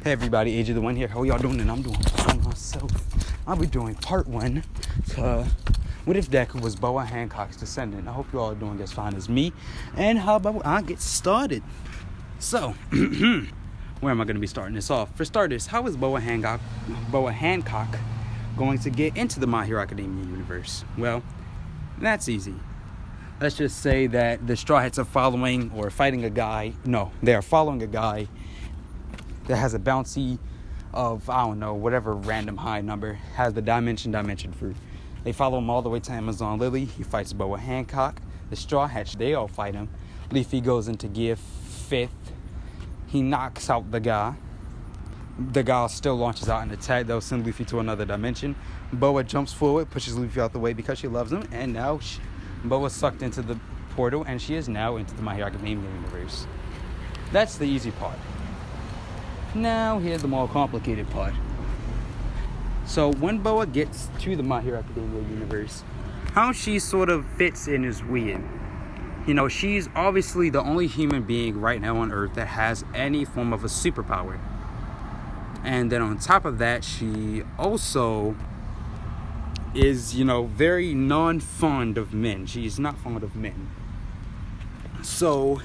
Hey everybody, AJ the One here. How y'all doing? And I'm doing for myself. I'll be doing part 1 to what if Deku was Boa Hancock's descendant. I hope you all are doing as fine as me. And how about I get started? So, where am I going to be starting this off? For starters, how is Boa Hancock going to get into the My Hero Academia universe? Well, that's easy. Let's just say that the Straw Hats are fighting a guy. No, they are following a guy that has a bouncy of, I don't know, whatever random high number, has the dimension fruit. They follow him all the way to Amazon Lily. He fights Boa Hancock. The Straw Hats, they all fight him. Leafy goes into gear 5th. He knocks out the guy. The guy still launches out an attack that will send Leafy to another dimension. Boa jumps forward, pushes Leafy out the way because she loves him, and now Boa's sucked into the portal, and she is now into the My Hero Academia universe. That's the easy part. Now, here's the more complicated part. So, when Boa gets to the My Hero Academia universe, how she sort of fits in is weird. You know, she's obviously the only human being right now on Earth that has any form of a superpower. And then on top of that, she also is, very non-fond of men. She's not fond of men. So,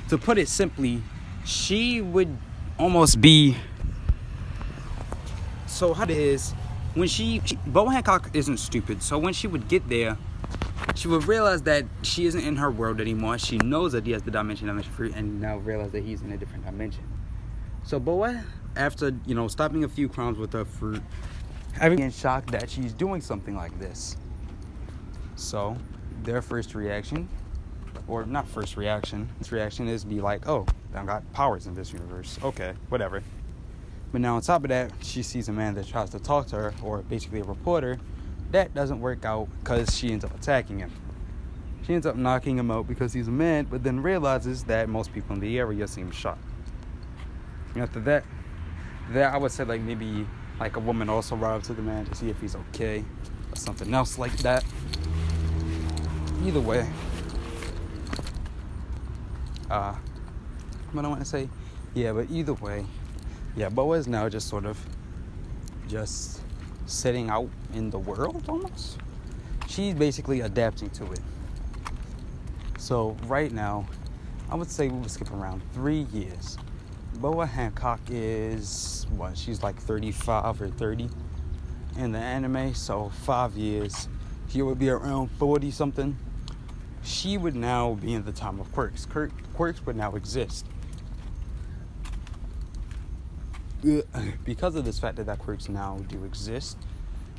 to put it simply, she would almost be, so how it is, when Boa Hancock isn't stupid, so when she would get there, she would realize that she isn't in her world anymore. She knows that he has the dimension fruit, and now realize that he's in a different dimension. So Boa, after, stopping a few crimes with her fruit, having in shock that she's doing something like this. So, their first reaction, or not first reaction, this reaction is be like, oh, I got powers in this universe. Okay, whatever. But now on top of that, she sees a man that tries to talk to her, or basically a reporter. That doesn't work out because she ends up attacking him. She ends up knocking him out because he's a man, but then realizes that most people in the area seem shocked. And after that I would say maybe a woman also ride up to the man to see if he's okay, or something else like that. Either way, what I want to say, but either way, Boa is now just sort of just sitting out in the world almost. She's basically adapting to it. So right now, I would say we would skip around 3 years. Boa Hancock is, she's like 35 or 30 in the anime, so 5 years. She would be around 40 something. She would now be in the time of quirks. Quirks would now exist. Because of this fact that quirks now do exist,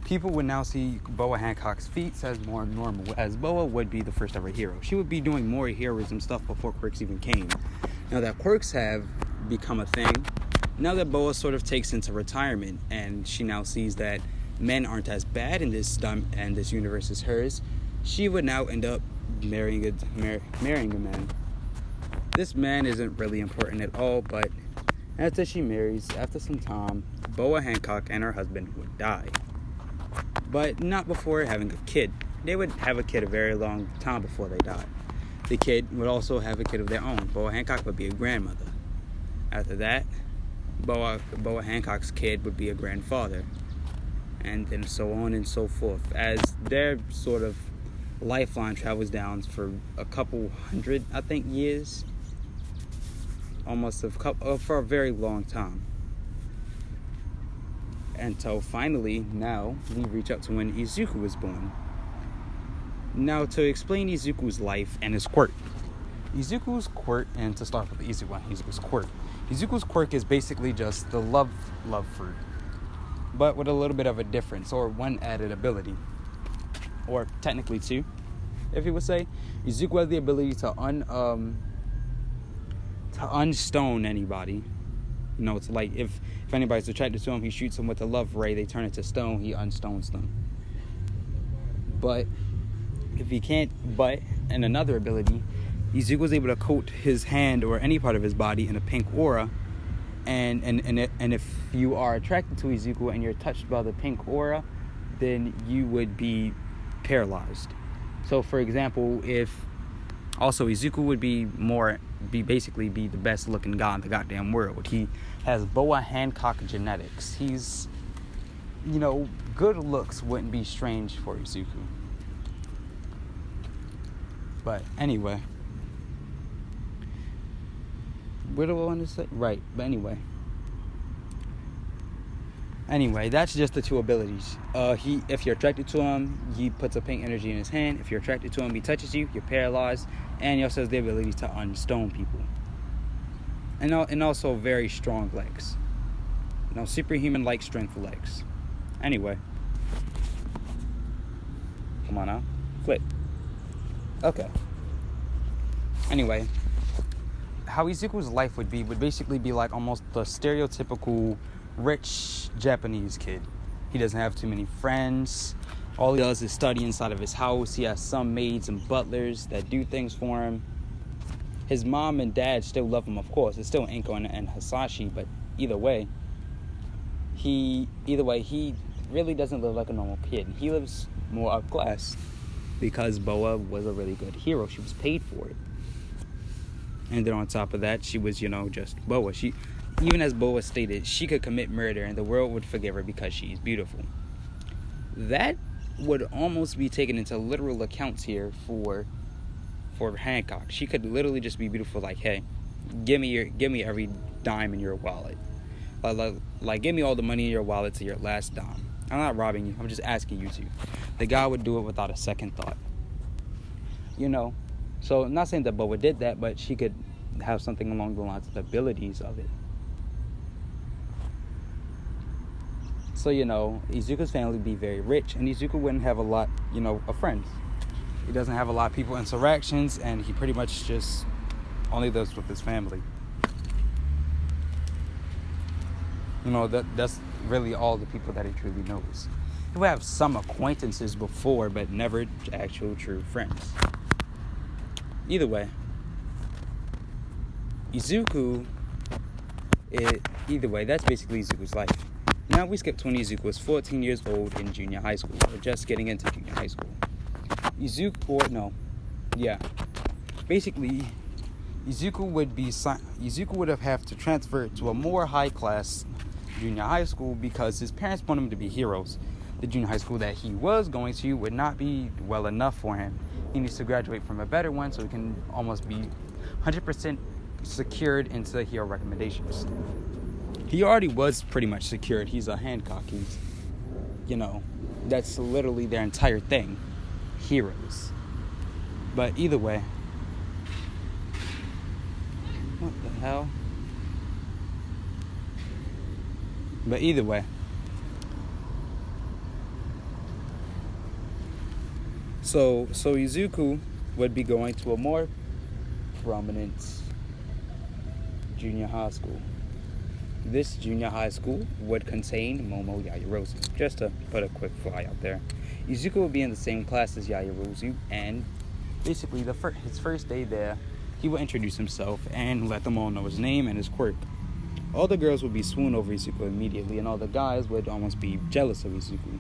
people would now see Boa Hancock's feats as more normal, as Boa would be the first ever hero. She would be doing more heroism stuff before quirks even came. Now that quirks have become a thing, now that Boa sort of takes into retirement, and she now sees that men aren't as bad in this universe as hers, she would now end up marrying a man. This man isn't really important at all, but after she marries, after some time, Boa Hancock and her husband would die. But not before having a kid. They would have a kid a very long time before they died. The kid would also have a kid of their own. Boa Hancock would be a grandmother. After that, Boa Hancock's kid would be a grandfather. And then so on and so forth. As their sort of lifeline travels down for a couple hundred, I think, years. Almost for a very long time. Until finally, now, we reach up to when Izuku was born. Now, to explain Izuku's life and his quirk. Izuku's quirk, and to start with Izuku's quirk. Izuku's quirk is basically just the love fruit. But with a little bit of a difference, or one added ability. Or technically two, if you would say. Izuku has the ability to unstone anybody. It's like if anybody's attracted to him, he shoots them with a love ray, they turn it to stone, he unstones them. But if he can't, and another ability, Izuku was able to coat his hand or any part of his body in a pink aura, and if you are attracted to Izuku and you're touched by the pink aura, then you would be paralyzed. So for example, if also Izuku would be more basically be the best looking guy in the goddamn world. He has boa hancock genetics. He's, good looks wouldn't be strange for Izuku. But anyway, what do I want to say? Right, but Anyway, that's just the two abilities. If you're attracted to him, he puts a pink energy in his hand. If you're attracted to him, he touches you, you're paralyzed, and he also has the ability to unstone people. And also very strong legs. Superhuman-like strength legs. Anyway. Come on now. Flip. Okay. Anyway, how Izuku's life would basically be like almost the stereotypical rich Japanese kid. He doesn't have too many friends. All he does is study inside of his house. He has some maids and butlers that do things for him. His mom and dad still love him, of course. It's still Inko and Hasashi, but either way, he really doesn't live like a normal kid. He lives more up class because Boa was a really good hero. She was paid for it. And then on top of that, she was, just Boa. Even as Boa stated, she could commit murder and the world would forgive her because she's beautiful. That would almost be taken into literal accounts here for Hancock. She could literally just be beautiful, like, hey, give me every dime in your wallet. Like give me all the money in your wallet to your last dime. I'm not robbing you. I'm just asking you to. The guy would do it without a second thought. So I'm not saying that Boa did that, but she could have something along the lines of the abilities of it. So, Izuku's family would be very rich, and Izuku wouldn't have a lot, of friends. He doesn't have a lot of people interactions, and he pretty much just only lives with his family. That's really all the people that he truly knows. He would have some acquaintances before, but never actual true friends. Either way, that's basically Izuku's life. Now we skip 20. Izuku was 14 years old in junior high school, or just getting into junior high school. Basically, Izuku would have to transfer to a more high class junior high school because his parents want him to be heroes. The junior high school that he was going to would not be well enough for him. He needs to graduate from a better one so he can almost be 100% secured into the hero recommendations. He already was pretty much secured. He's a Hancock. He's, that's literally their entire thing. Heroes. But either way. What the hell? But either way. So Izuku would be going to a more prominent junior high school. This junior high school would contain Momo Yaoyorozu. Just to put a quick fly out there. Izuku would be in the same class as Yaoyorozu, and basically his first day there, he would introduce himself and let them all know his name and his quirk. All the girls would be swoon over Izuku immediately, and all the guys would almost be jealous of Izuku.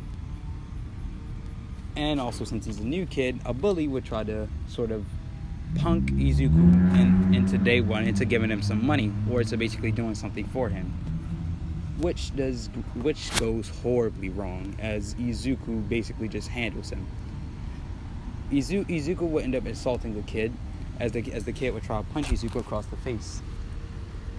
And also, since he's a new kid, a bully would try to sort of punk Izuku into day one into giving him some money, or to basically doing something for him, which goes horribly wrong, as Izuku basically just handles him. Izuku would end up insulting the kid, as the kid would try to punch Izuku across the face.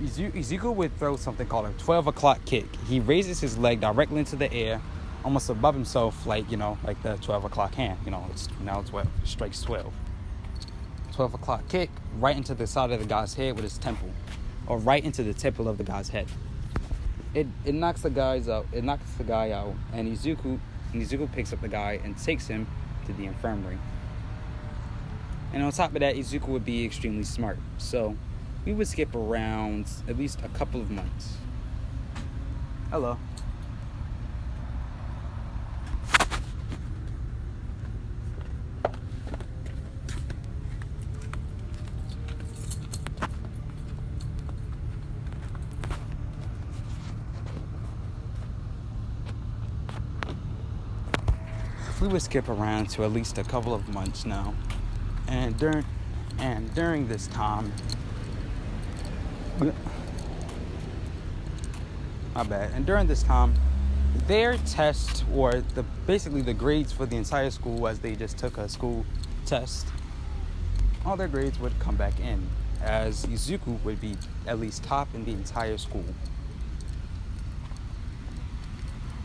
Izuku would throw something called a 12 o'clock kick. He raises his leg directly into the air, almost above himself, like the 12 o'clock hand. It's now 12, it strikes 12. 12 o'clock kick right into the side of the guy's head with his temple, or right into the temple of the guy's head. It knocks the guy out, and Izuku picks up the guy and takes him to the infirmary. And on top of that, Izuku would be extremely smart, so we would skip around at least a couple of months. Hello. We would skip around to at least a couple of months now, and during this time, My bad. And during this time, their test, or basically the grades for the entire school, as they just took a school test, all their grades would come back in, as Izuku would be at least top in the entire school.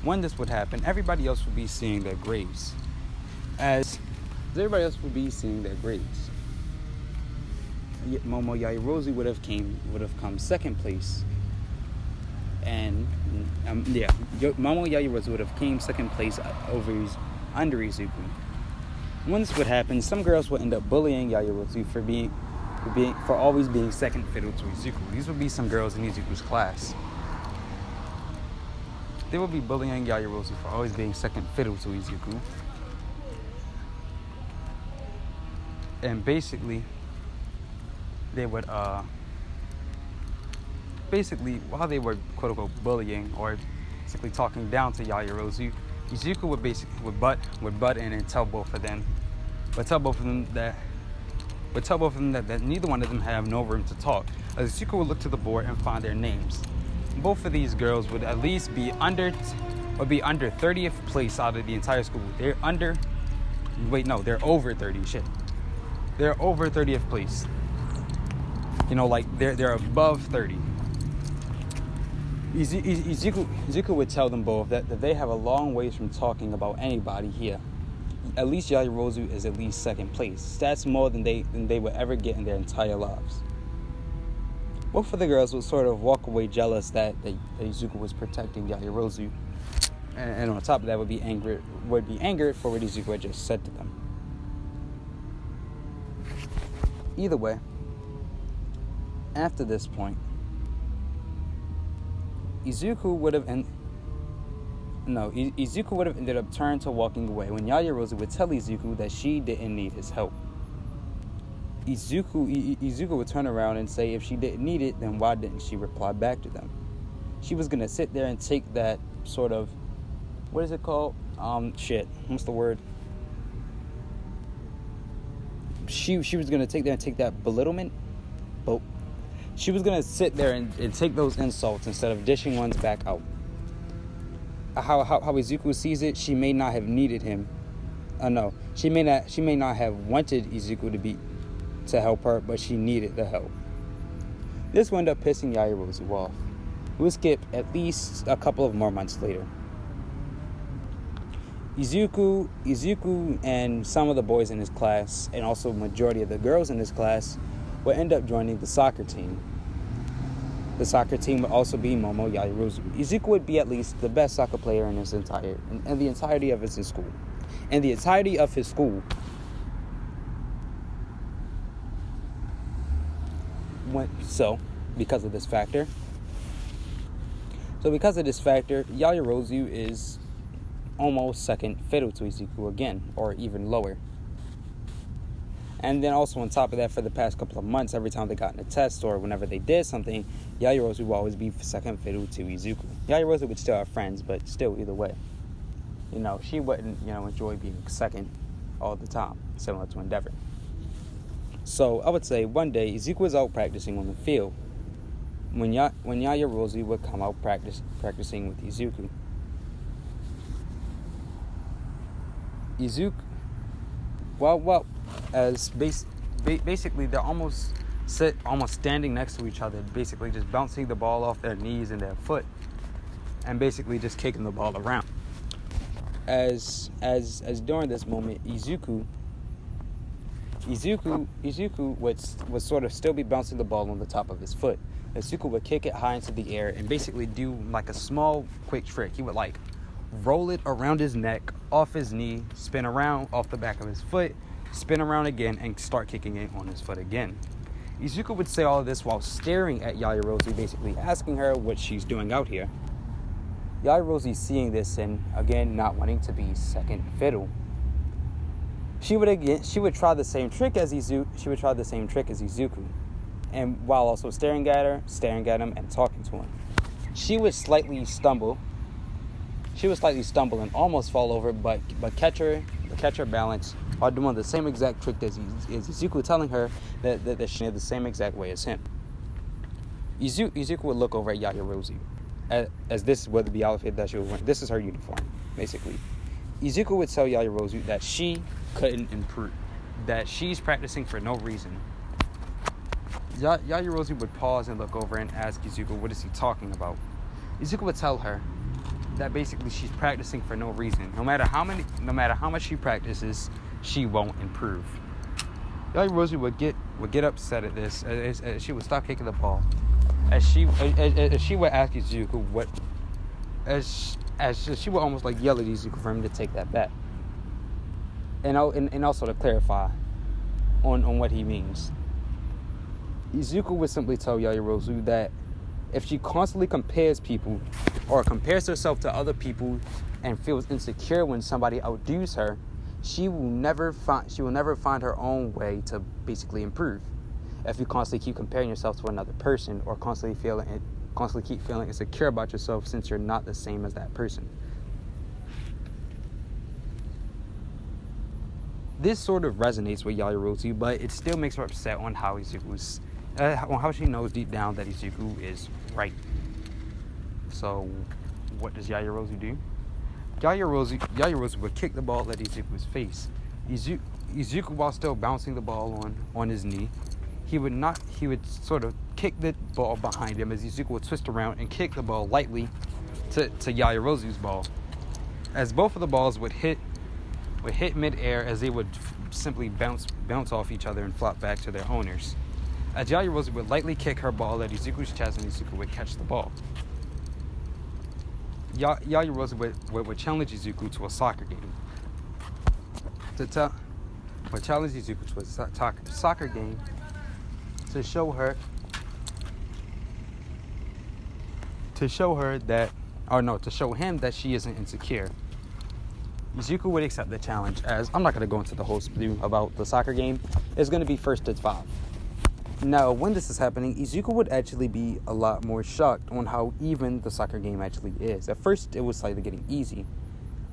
When this would happen, everybody else would be seeing their grades. Momo Yaoyorozu would have come second place, and Momo Yaoyorozu would have came second place under Izuku. When this would happen, some girls would end up bullying Yaoyorozu for always being second fiddle to Izuku. These would be some girls in Izuku's class. They would be bullying Yaoyorozu for always being second fiddle to Izuku. And basically, they would, while they were quote-unquote bullying, or basically talking down to Yaoyorozu, Izuku would butt in and tell both of them that neither one of them have no room to talk. Izuku would look to the board and find their names. Both of these girls would at least be under 30th place out of the entire school. They're over 30. Shit. They're over 30th place. They're above 30. Izuku would tell them both that they have a long ways from talking about anybody here. At least Yaoyorozu is at least second place. That's more than they would ever get in their entire lives. Both of the girls would sort of walk away jealous that Izuku was protecting Yaoyorozu, and on top of that would be angered for what Izuku had just said to them. Either way, after this point, Izuku would have ended up turning to walking away when Yaoyorozu would tell Izuku that she didn't need his help. Izuku would turn around and say if she didn't need it, then why didn't she reply back to them? She was going to sit there and take that sort of, what is it called? What's the word? She was going to take that belittlement. But she was going to sit there and take those insults instead of dishing ones back out. How Izuku sees it, she may not have needed him. She may not have wanted Izuku to help her, but she needed the help. This wound up pissing Yaoyorozu off. We'll skip at least a couple of more months later. Izuku and some of the boys in his class, and also majority of the girls in his class, would end up joining the soccer team. The soccer team would also be Momo Yaoyorozu. Izuku would be at least the best soccer player in the entirety of his school. In the entirety of his school, because of this factor, Yaoyorozu is almost second fiddle to Izuku again, or even lower. And then also on top of that, for the past couple of months, every time they got in a test or whenever they did something, Yaoyorozu would always be second fiddle to Izuku. Yaoyorozu would still have friends, but still either way. She wouldn't, enjoy being second all the time, similar to Endeavor. So I would say one day Izuku was out practicing on the field when Yaoyorozu would come out practicing with Izuku. Basically they're almost standing next to each other, basically just bouncing the ball off their knees and their foot, and basically just kicking the ball around. As during this moment, Izuku would sort of still be bouncing the ball on the top of his foot. Izuku would kick it high into the air and basically do like a small quick trick. He would roll it around his neck, off his knee, spin around off the back of his foot, spin around again, and start kicking it on his foot again. Izuku would say all of this while staring at Yaoyorozu, basically asking her what she's doing out here. Yaoyorozu seeing this and again not wanting to be second fiddle. She would try the same trick as Izuku, and while also staring at him and talking to him. She would slightly stumble and almost fall over, but catch her balance while doing the same exact trick as Izuku, telling her that she did the same exact way as him. Izuku would look over at Yaoyorozu, as this would be the outfit that she was wearing. This is her uniform, basically. Izuku would tell Yaoyorozu that she couldn't improve, that she's practicing for no reason. Yaoyorozu would pause and look over and ask Izuku, what is he talking about? Izuku would tell her that basically she's practicing for no reason. No matter how much she practices, she won't improve. Yaoyorozu would get upset at this, as she would stop kicking the ball. As she would ask Izuku as she would almost like yell at Izuku for him to take that bet. And also to clarify on what he means. Izuku would simply tell Yaoyorozu that if she constantly compares people or compares herself to other people and feels insecure when somebody outdoes her, she will never find her own way to basically improve. If you constantly keep comparing yourself to another person or constantly keep feeling insecure about yourself since you're not the same as that person. This sort of resonates with Yaoyorozu, but it still makes her upset on how she knows deep down that Izuku is right. So, what does Yaoyorozu do? Yaoyorozu would kick the ball at Izuku's face. Izuku, while still bouncing the ball on his knee, he would sort of kick the ball behind him as Izuku would twist around and kick the ball lightly to Yaoyorozu's ball. As both of the balls would hit mid-air, as they would simply bounce off each other and flop back to their owners. As Yaoyorozu would lightly kick her ball at Izuku's chest, and Izuku would catch the ball. Yaoyorozu would challenge Izuku to a soccer game. Would challenge Izuku to a soccer game to show her him that she isn't insecure. Izuku would accept the challenge, as I'm not going to go into the whole spew about the soccer game. It's going to be 1st to 5. Now, when this is happening, Izuku would actually be a lot more shocked on how even the soccer game actually is. At first, it was slightly getting easy,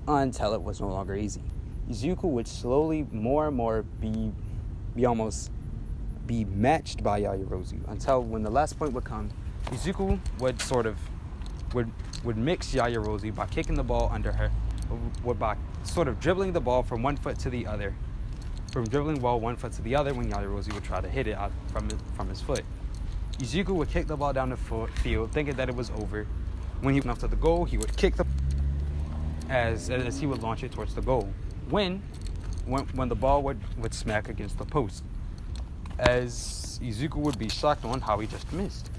until it was no longer easy. Izuku would slowly, more and more, be matched by Yaoyorozu, until when the last point would come, Izuku would mix Yaoyorozu by kicking the ball under her, by sort of dribbling the ball from one foot to the other. From dribbling ball one foot to the other when Yaoyorozu would try to hit it out from his foot. Izuku would kick the ball down the field, thinking that it was over. When he went up to the goal, he would kick as he would launch it towards the goal. When the ball would smack against the post, as Izuku would be shocked on how he just missed.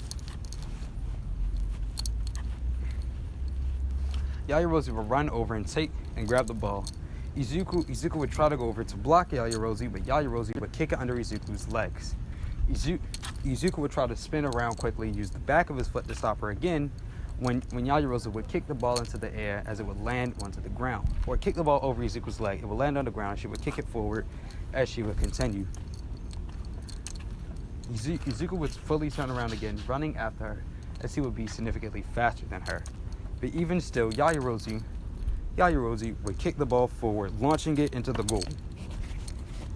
Yaoyorozu would run over and grab the ball. Izuku would try to go over to block Yaoyorozu, but Yaoyorozu would kick it under Izuku's legs. Izuku would try to spin around quickly, use the back of his foot to stop her again, when Yaoyorozu would kick the ball into the air as it would land onto the ground. Or kick the ball over Izuku's leg, it would land on the ground, she would kick it forward as she would continue. Izuku would fully turn around again, running after her, as he would be significantly faster than her. But even still, Yaoyorozu would kick the ball forward, launching it into the goal.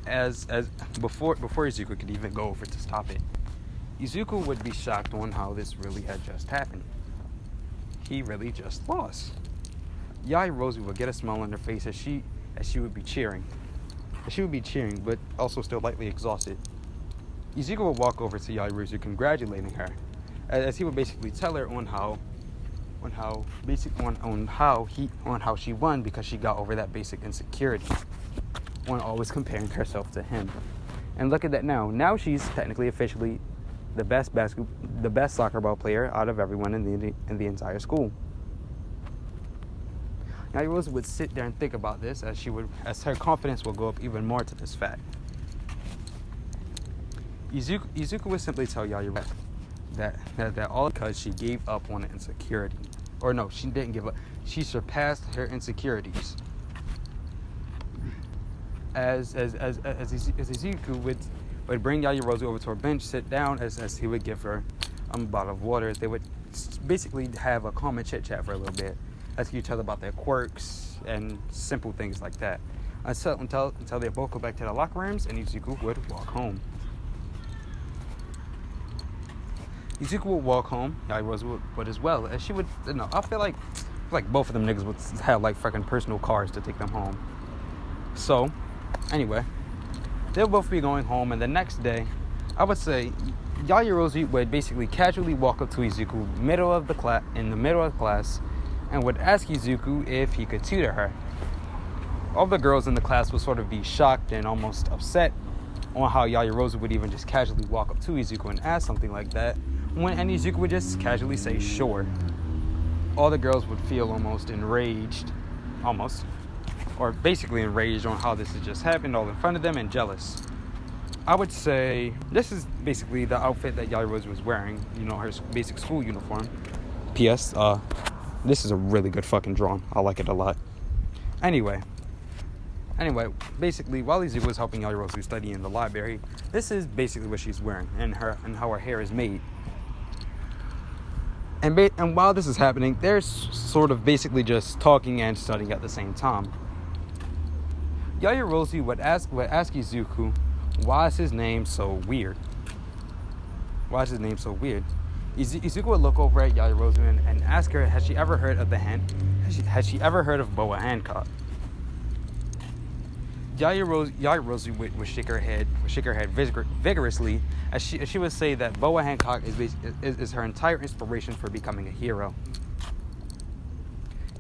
As before Izuku could even go over to stop it. Izuku would be shocked on how this really had just happened. He really just lost. Yaoyorozu would get a smile on her face as she would be cheering. She would be cheering, but also still lightly exhausted. Izuku would walk over to Yaoyorozu, congratulating her, as he would basically tell her on how she won because she got over that basic insecurity on always comparing herself to him. And look at that now. Now she's technically officially the best soccer ball player out of everyone in the entire school. Now Yaoyorozu would sit there and think about this as her confidence will go up even more to this fact. Izuku would simply tell Yaoyorozu that all because she gave up on the insecurity. Or no, she didn't give up. She surpassed her insecurities. As Izuku would bring Yaoyorozu over to her bench, sit down, as he would give her a bottle of water. They would basically have a common chit-chat for a little bit, ask each other about their quirks and simple things like that. Until they both go back to their locker rooms and Izuku would walk home. Izuku would walk home. Yaoyorozu would as well. And she would, I feel like both of them niggas would have like fucking personal cars to take them home. So, anyway, they'll both be going home, and the next day, I would say, Yaoyorozu would basically casually walk up to Izuku in the middle of the class, and would ask Izuku if he could tutor her. All the girls in the class would sort of be shocked and almost upset on how Yaoyorozu would even just casually walk up to Izuku and ask something like that, and Izuku would just casually say sure. All the girls would feel almost enraged, or basically enraged on how this has just happened all in front of them, and jealous. I would say this is basically the outfit that Yaoyorozu was wearing, her basic school uniform. P.S. This is a really good fucking drawing. I like it a lot. Anyway, basically, while Izuku was helping Yaoyorozu study in the library, this is basically what she's wearing and how her hair is made. And while this is happening, they're sort of basically just talking and studying at the same time. Yaoyorozu would ask Izuku, why is his name so weird? Izuku would look over at Yaoyorozu and ask her, has she ever heard of Boa Hancock? Yaoyorozu would shake her head vigorously, as she would say that Boa Hancock is her entire inspiration for becoming a hero.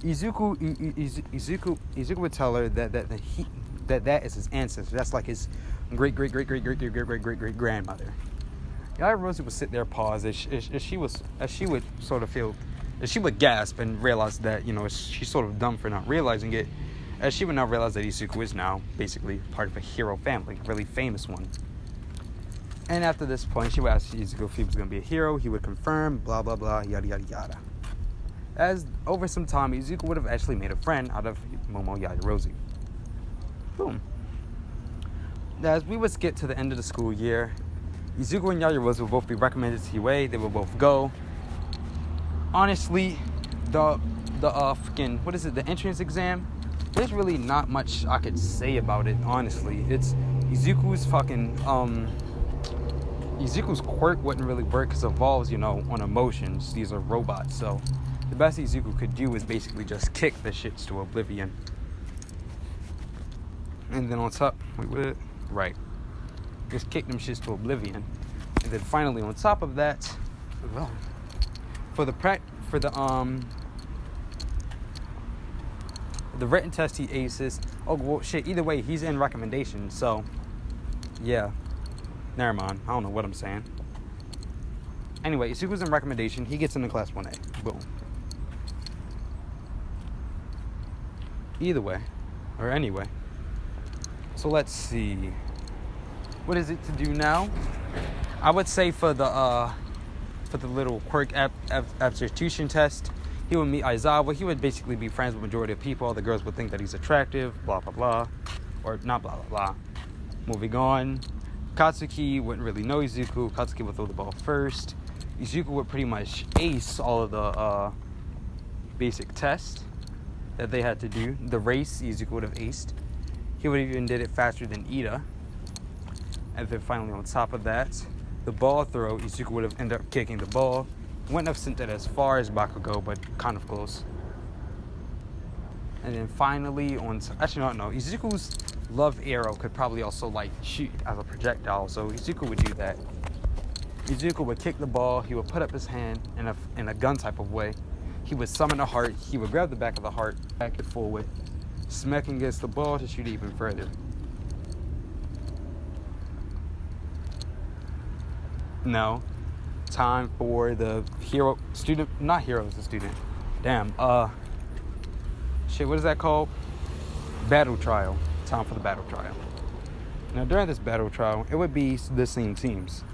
Izuku would tell her that is his ancestor. That's like his great grandmother. Yaoyorozu would sit there, pause, as she would gasp and realize that she's sort of dumb for not realizing it, as she would now realize that Izuku is now basically part of a hero family, a really famous one. And after this point, she would ask Izuku if he was going to be a hero. He would confirm, blah blah blah, yada yada yada. As over some time, Izuku would have actually made a friend out of Momo Yaoyorozu. Boom. As we would get to the end of the school year, Izuku and Yaoyorozu will both be recommended to UA. They will both go. Honestly, the entrance exam, there's really not much I could say about it, honestly. It's Izuku's Izuku's quirk wouldn't really work because it evolves, on emotions. These are robots, so the best Izuku could do is basically just kick the shits to oblivion. And then on top, just kick them shits to oblivion. And then finally on top of that, for the written test he aces. Oh well, shit. Either way, he's in recommendation. So, yeah. Never mind. I don't know what I'm saying. Anyway, Izuku's in recommendation. He gets into class 1A. Boom. Either way, or anyway. So let's see. What is it to do now? I would say for the little quirk aptitude test, he would meet Aizawa. He would basically be friends with the majority of people. All the girls would think that he's attractive, blah, blah, blah. Or not blah, blah, blah. Moving on. Katsuki wouldn't really know Izuku. Katsuki would throw the ball first. Izuku would pretty much ace all of the basic tests that they had to do. The race, Izuku would have aced. He would have even did it faster than Ida. And then finally on top of that, the ball throw, Izuku would have ended up kicking the ball. Wouldn't have sent it as far as Bakugo, but kind of close. And then finally, Izuku's love arrow could probably also shoot as a projectile, so Izuku would do that. Izuku would kick the ball. He would put up his hand in a gun type of way. He would summon a heart. He would grab the back of the heart, back and forward, smacking against the ball to shoot even further. Now, time for the student. Damn, what is that called? Battle trial. Time for the battle trial. Now, during this battle trial, it would be the same teams.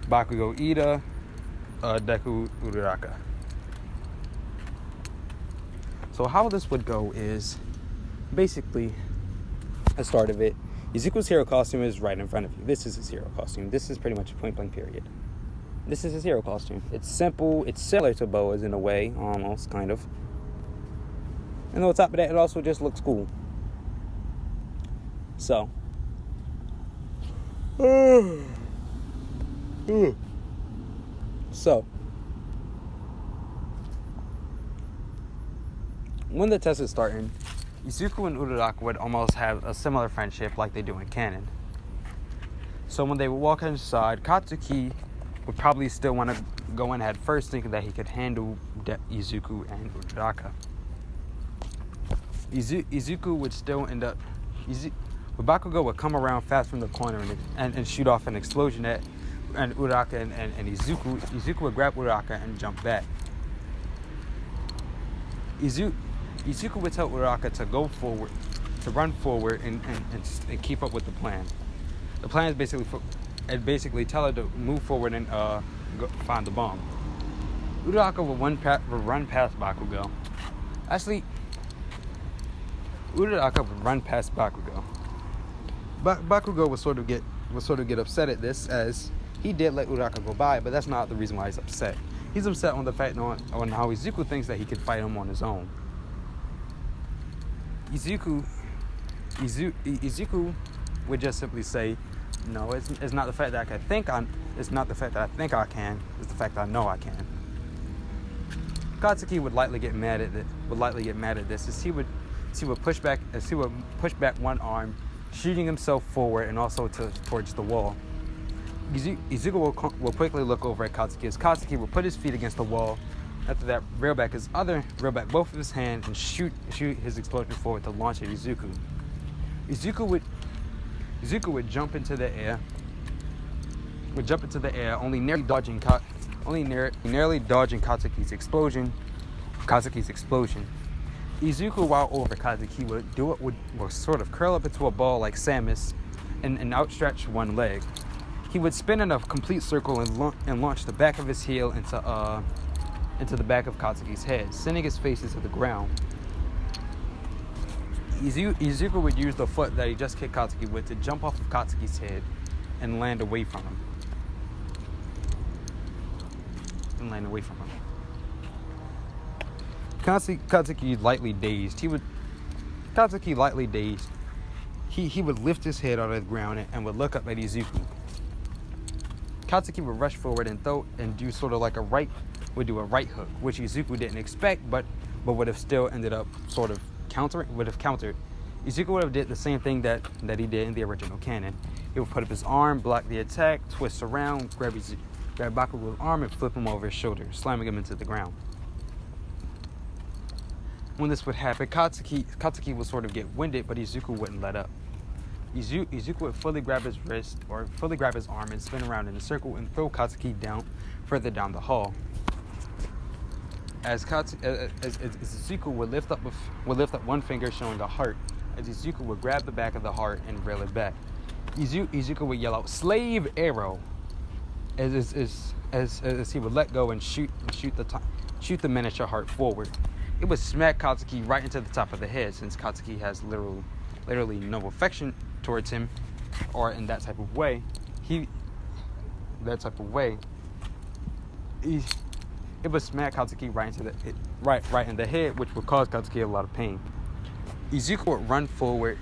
Bakugo, Ida, Deku, Uraraka. So how this would go is, basically, at the start of it, Izuku's hero costume is right in front of you. This is his hero costume. This is pretty much a point blank period. This is his hero costume. It's simple. It's similar to Boa's in a way, almost, kind of. And on top of that, it also just looks cool. So. So, When the test is starting, Izuku and Uraraka would almost have a similar friendship like they do in canon. So when they would walk inside, Katsuki would probably still want to go in head first, thinking that he could handle Izuku and Uraraka. Izuku would still end up... Bakugo would come around fast from the corner and shoot off an explosion at and Uraraka and Izuku. Izuku would grab Uraraka and jump back. Izuku would tell Uraraka to go forward, to run forward and keep up with the plan. The plan is basically tell her to move forward and go find the bomb. Uraraka would run past Bakugo. Actually, Uraraka would run past Bakugo. Bakugo would sort of get upset at this, as he did let Uraraka go by, but that's not the reason why he's upset. He's upset on the fact on how Izuku thinks that he could fight him on his own. Izuku would just simply say, "No, it's not the fact that it's not the fact that I think I can. It's the fact that I know I can." Katsuki would lightly get mad at this, as he would push back one arm, shooting himself forward and also towards the wall. Izuku will quickly look over at Katsuki, as Katsuki will put his feet against the wall. After that, reel back both of his hands and shoot his explosion forward to launch at Izuku. Izuku would jump into the air, only nearly dodging Katsuki's explosion. Izuku, while over Katsuki, would sort of curl up into a ball like Samus and outstretch one leg. He would spin in a complete circle and launch the back of his heel into the back of Katsuki's head, sending his face into the ground. Izuku would use the foot that he just kicked Katsuki with to jump off of Katsuki's head and land away from him. Katsuki lightly dazed. He would lift his head out of the ground and would look up at Izuku. Katsuki would rush forward and do sort of like a right hook, which Izuku didn't expect, but would have still ended up sort of countered. Izuku would have did the same thing that he did in the original canon. He would put up his arm, block the attack, twist around, grab Bakugo's arm and flip him over his shoulder, slamming him into the ground. When this would happen, Katsuki would sort of get winded, but Izuku wouldn't let up. Izuku would fully grab his wrist or fully grab his arm and spin around in a circle and throw Katsuki further down the hall. As Izuku would lift up one finger showing a heart, as Izuku would grab the back of the heart and reel it back. Izuku would yell out "Slave Arrow!" as he would let go and shoot the miniature heart forward. It would smack Katsuki right into the top of the head, since Katsuki has literally no affection towards him, or in that type of way. It would smack Katsuki right in the head, which would cause Katsuki a lot of pain. Izuku would run forward,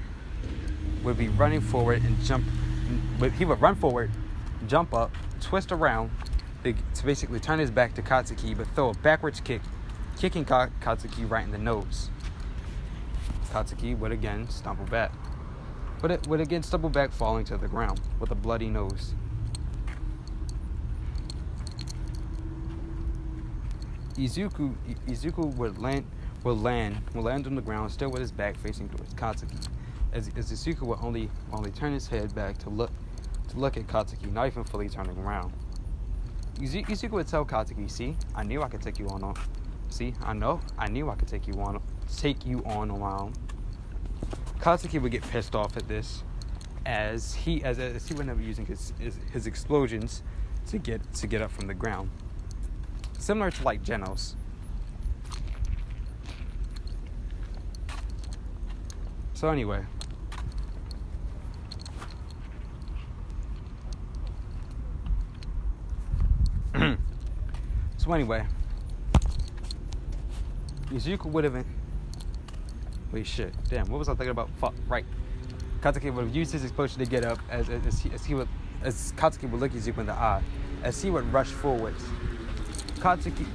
and jump. He would run forward, jump up, twist around to basically turn his back to Katsuki, but throw a backwards kick, kicking Katsuki right in the nose. Katsuki would again stumble back, falling to the ground with a bloody nose. Izuku would land on the ground, still with his back facing towards Katsuki, as Izuku would only turn his head back to look at Katsuki, not even fully turning around. Izuku would tell Katsuki, "See, I knew I could take you on. I knew I could take you on around." Katsuki would get pissed off at this, as he would end up using his explosions to get up from the ground, similar to like Genos. So anyway, Izuku would have been. Wait, shit. Damn, what was I thinking about? Fuck, right. Katsuki would have used his explosion to get up, as Katsuki would look Izuku in the eye, as he would rush forwards. Katsuki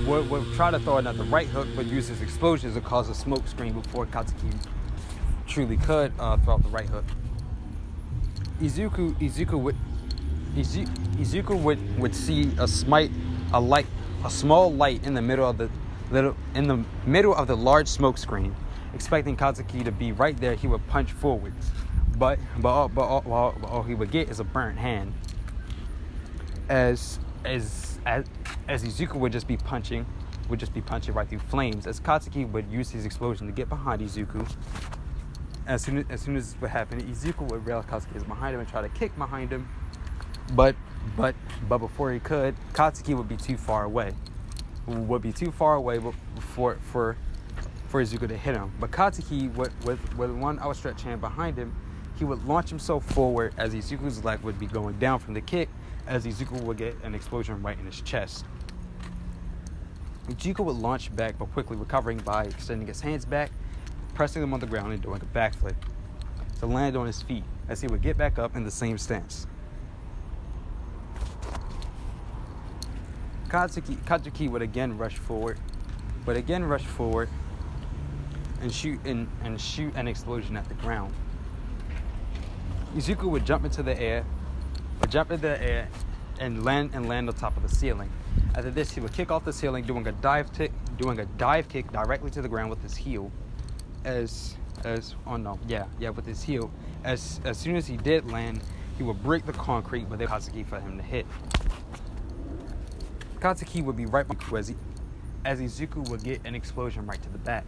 would try to throw another right hook, but uses explosions to cause a smoke screen before Katsuki truly could throw out the right hook. Izuku would see a small light in the middle of the large smoke screen. Expecting Katsuki to be right there, he would punch forwards, but all he would get is a burnt hand. As Izuku would just be punching right through flames. As Katsuki would use his explosion to get behind Izuku. As soon as this would happen, Izuku would realize Katsuki is behind him and try to kick behind him. But before he could, Katsuki would be too far away. For Izuku to hit him. But Katsuki, with one outstretched hand behind him, he would launch himself forward as Izuku's leg would be going down from the kick, as Izuku would get an explosion right in his chest. Izuku would launch back, but quickly recovering by extending his hands back, pressing them on the ground and doing a backflip to land on his feet, as he would get back up in the same stance. Katsuki would again rush forward and shoot an explosion at the ground. Izuku would jump into the air and land on top of the ceiling. After this, he would kick off the ceiling, doing a dive kick directly to the ground with his heel. With his heel. As soon as he did land, he would break the concrete, but there was Katsuki for him to hit. Katsuki would be right behind you as Izuku would get an explosion right to the back.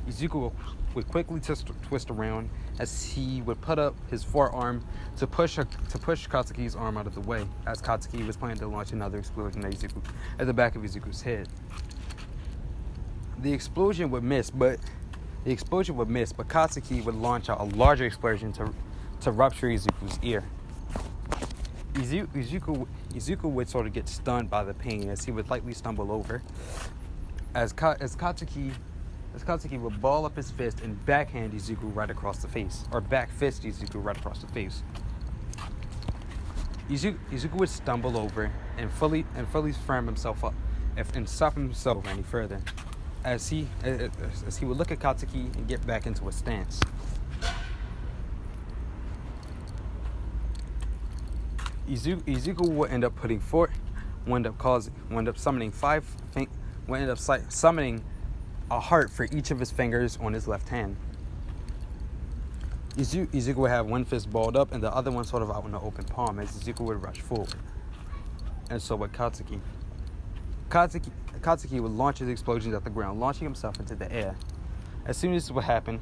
Izuku would quickly twist around as he would put up his forearm to push Katsuki's arm out of the way, as Katsuki was planning to launch another explosion at the back of Izuku's head. The explosion would miss, but Katsuki would launch out a larger explosion to rupture Izuku's ear. Izuku would sort of get stunned by the pain as he would lightly stumble over. As Katsuki would ball up his fist and backhand Izuku right across the face, or back fist Izuku right across the face. Izuku would stumble over and fully firm himself up and stop himself any further, as he would look at Katsuki and get back into a stance. Izuku would end up summoning a heart for each of his fingers on his left hand. Izuku would have one fist balled up and the other one sort of out in the open palm as Izuku would rush forward. And so would Katsuki. Katsuki would launch his explosions at the ground, launching himself into the air. As soon as this would happen,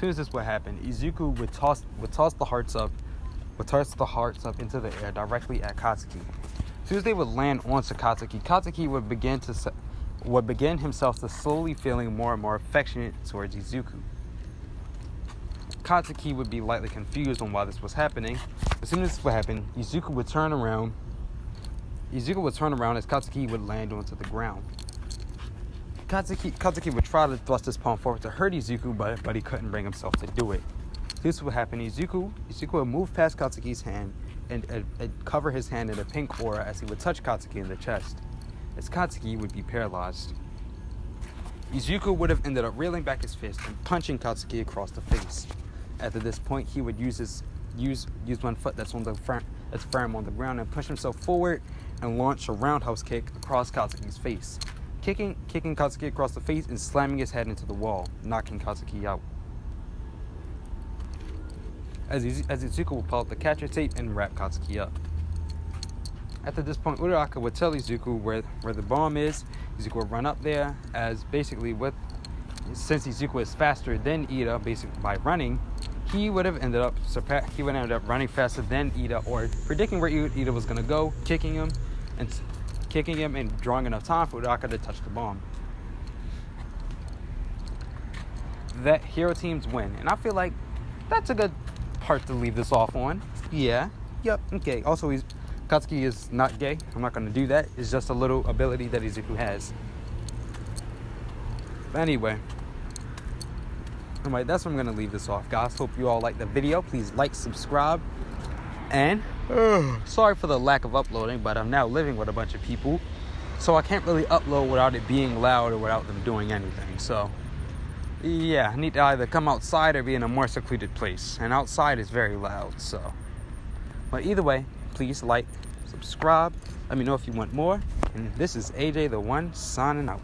Izuku would toss the hearts up into the air directly at Katsuki. As soon as they would land onto Katsuki, Katsuki would begin himself to slowly feeling more and more affectionate towards Izuku. Katsuki would be lightly confused on why this was happening. As soon as this would happen, Izuku would turn around as Katsuki would land onto the ground. Katsuki would try to thrust his palm forward to hurt Izuku, but he couldn't bring himself to do it. This would happen. Izuku would move past Katsuki's hand and cover his hand in a pink aura as he would touch Katsuki in the chest, as Katsuki would be paralyzed. Izuku would have ended up reeling back his fist and punching Katsuki across the face. After this point, he would use one foot that's firm on the ground and push himself forward and launch a roundhouse kick across Katsuki's face, kicking Katsuki across the face and slamming his head into the wall, knocking Katsuki out. As Izuku would pull out the catcher tape and wrap Katsuki up. After this point, Uraraka would tell Izuku where the bomb is. Izuku would run up there, as basically since Izuku is faster than Ida, basically by running, he would have ended up running faster than Ida, or predicting where Ida was going to go, kicking him and drawing enough time for Uraraka to touch the bomb. That hero teams win, and I feel like that's a good part to leave this off on. Yeah. Yep. Okay. Also, Katsuki is not gay. I'm not going to do that. It's just a little ability that Izuku has. But anyway, that's where I'm going to leave this off, guys. Hope you all liked the video. Please like, subscribe, and sorry for the lack of uploading, but I'm now living with a bunch of people, So I can't really upload without it being loud or without them doing anything. So yeah, I need to either come outside or be in a more secluded place. And outside is very loud, so. But either way, please like, subscribe. Let me know if you want more. And this is AJ the One signing out.